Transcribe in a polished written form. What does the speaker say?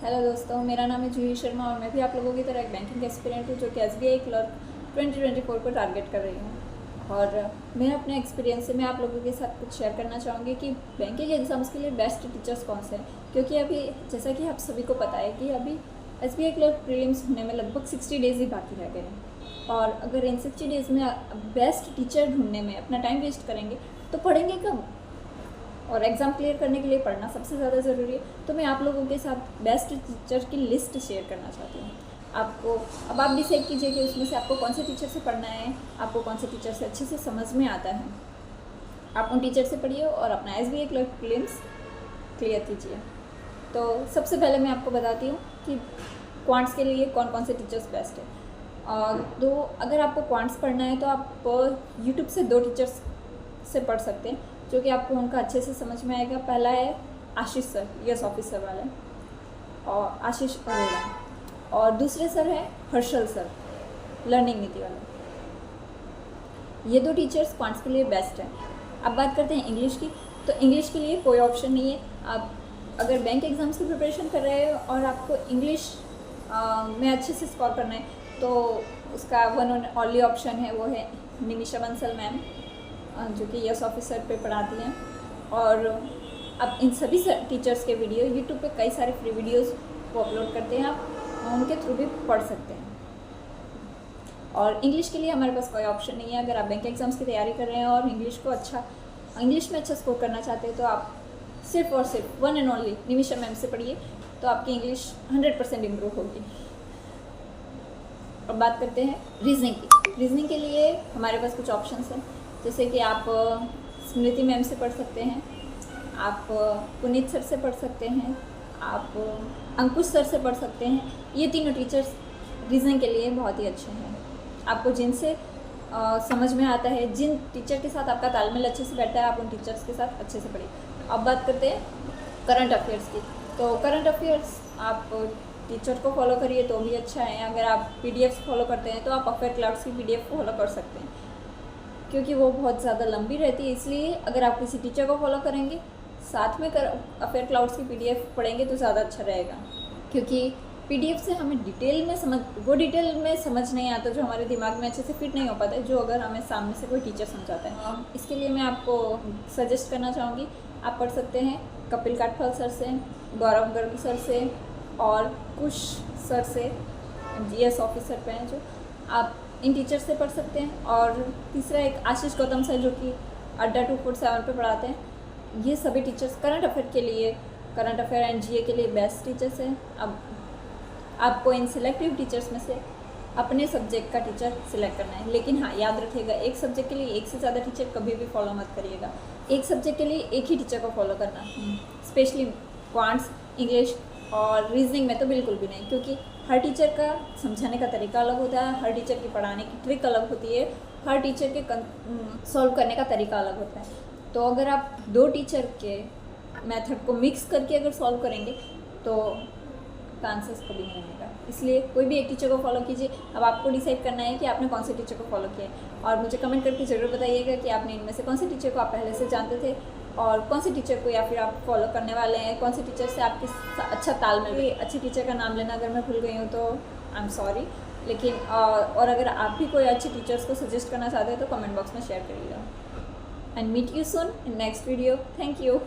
Hello दोस्तों, मेरा नाम है जूही शर्मा और मैं भी आप लोगों की तरह एक बैंकिंग एस्पिरेंट हूँ जो कि SBI क्लर्क 2024 को टारगेट कर रही हूँ। और मैं अपने एक्सपीरियंस से मैं आप लोगों के साथ कुछ शेयर करना चाहूँगी कि बैंकिंग एग्जाम्स के लिए बेस्ट टीचर्स कौन से हैं। क्योंकि अभी जैसा कि आप सभी को पता है कि अभी SBI क्लर्क प्रीलिम्स होने में लगभग 60 डेज़ ही बाकी रह गए हैं। और अगर इन 60 डेज़ में बेस्ट टीचर ढूंढने में अपना टाइम वेस्ट करेंगे तो पढ़ेंगे कब, और एग्ज़ाम क्लियर करने के लिए पढ़ना सबसे ज़्यादा ज़रूरी है। तो मैं आप लोगों के साथ बेस्ट टीचर की लिस्ट शेयर करना चाहती हूँ। आपको अब आप डिसाइड कीजिए कि उसमें से आपको कौन से टीचर से पढ़ना है, आपको कौन से टीचर से अच्छे से समझ में आता है। आप उन टीचर से पढ़िए और अपना SBI क्लर्क प्रीलिम्स क्लियर कीजिए। तो सबसे पहले मैं आपको बताती हूँ कि क्वांट्स के लिए कौन कौन से टीचर्स बेस्ट है। तो अगर आपको क्वांट्स पढ़ना है तो आप यूट्यूब से 2 टीचर्स से पढ़ सकते हैं जो कि आपको उनका अच्छे से समझ में आएगा। पहला है आशीष सर, यस ऑफिसर वाले, और आशीष अरोड़ा, और दूसरे सर है हर्षल सर, लर्निंग नीति वाले। ये 2 टीचर्स क्वांट्स के लिए बेस्ट हैं। अब बात करते हैं इंग्लिश की। तो इंग्लिश के लिए कोई ऑप्शन नहीं है। आप अगर बैंक एग्ज़ाम्स की प्रिपरेशन कर रहे हो और आपको इंग्लिश में अच्छे से स्कोर करना है तो उसका वन एंड ओनली ऑप्शन है, वो है निमिषा बंसल मैम, जो कि यस ऑफिसर पे पढ़ाती हैं। और अब इन सभी टीचर्स के वीडियो यूट्यूब पे कई सारे फ्री वीडियोस वो अपलोड करते हैं, आप उनके थ्रू भी पढ़ सकते हैं। और इंग्लिश के लिए हमारे पास कोई ऑप्शन नहीं है। अगर आप बैंक एग्ज़ाम्स की तैयारी कर रहे हैं और इंग्लिश में अच्छा स्कोर करना चाहते हैं तो आप सिर्फ और सिर्फ one and only Nimisha ma'am से पढ़िए, तो आपकी इंग्लिश 100% इम्प्रूव होगी। अब बात करते हैं रीजनिंग की। रीजनिंग के लिए हमारे पास कुछ ऑप्शंस हैं, जैसे कि आप स्मृति मैम से पढ़ सकते हैं, आप पुनीत सर से पढ़ सकते हैं, आप अंकुश सर से पढ़ सकते हैं। ये तीनों टीचर्स रीजनिंग के लिए बहुत ही अच्छे हैं। आपको जिनसे समझ में आता है, जिन टीचर के साथ आपका तालमेल अच्छे से बैठता है, आप उन टीचर्स के साथ अच्छे से पढ़िए। अब बात करते हैं करंट अफेयर्स की। तो करंट अफेयर्स आप टीचर को फॉलो करिए तो भी अच्छा है। अगर आप PDFs फॉलो करते हैं तो आप अफेयर क्लाउड्स की PDF फॉलो कर सकते हैं, क्योंकि वो बहुत ज़्यादा लंबी रहती है। इसलिए अगर आप किसी टीचर को फॉलो करेंगे साथ में अफेयर क्लाउड्स की PDF पढ़ेंगे तो ज़्यादा अच्छा रहेगा, क्योंकि PDF से हमें डिटेल में समझ नहीं आता, जो हमारे दिमाग में अच्छे से फिट नहीं हो पाता है, जो अगर हमें सामने से कोई टीचर समझाता है। इसके लिए मैं आपको सजेस्ट करना चाहूँगी, आप पढ़ सकते हैं कपिल काठपाल सर से, गौरव गर्ग सर से और कुश सर से, GS ऑफिसर पे हैं जो, आप इन टीचर से पढ़ सकते हैं। और तीसरा एक आशीष गौतम सर जो कि अड्डा 247 पे पढ़ाते हैं। ये सभी teachers current affair and GA के लिए बेस्ट टीचर्स हैं। अब आपको इन सिलेक्टिव टीचर्स में से अपने सब्जेक्ट का टीचर सिलेक्ट करना है, लेकिन हाँ याद रखिएगा, एक सब्जेक्ट के लिए एक से ज़्यादा टीचर कभी भी फॉलो मत करिएगा। एक सब्जेक्ट के लिए एक ही टीचर को फॉलो करना, स्पेशली क्वांट्स, इंग्लिश और रीजनिंग में तो बिल्कुल भी नहीं, क्योंकि हर टीचर का समझाने का तरीका अलग होता है, हर टीचर की पढ़ाने की ट्रिक अलग होती है, हर टीचर के सॉल्व करने का तरीका अलग होता है। तो अगर आप 2 टीचर के मेथड को मिक्स करके अगर सॉल्व करेंगे तो आंसर्स कभी नहीं बनेगा। इसलिए कोई भी एक टीचर को फॉलो कीजिए। अब आपको डिसाइड करना है कि आपने कौन से टीचर को फॉलो किया है, और मुझे कमेंट करके ज़रूर बताइएगा कि आपने इनमें से कौन से टीचर को आप पहले से जानते थे और कौन से टीचर को या फिर आप फॉलो करने वाले हैं, कौन से टीचर से आपके अच्छा तालमेल। अच्छे टीचर का नाम लेना अगर मैं भूल गई हूँ तो आई एम सॉरी, लेकिन और अगर आप भी कोई अच्छे टीचर्स को सजेस्ट करना चाहते हैं तो कमेंट बॉक्स में शेयर करिएगा। And meet you soon in next video. Thank you.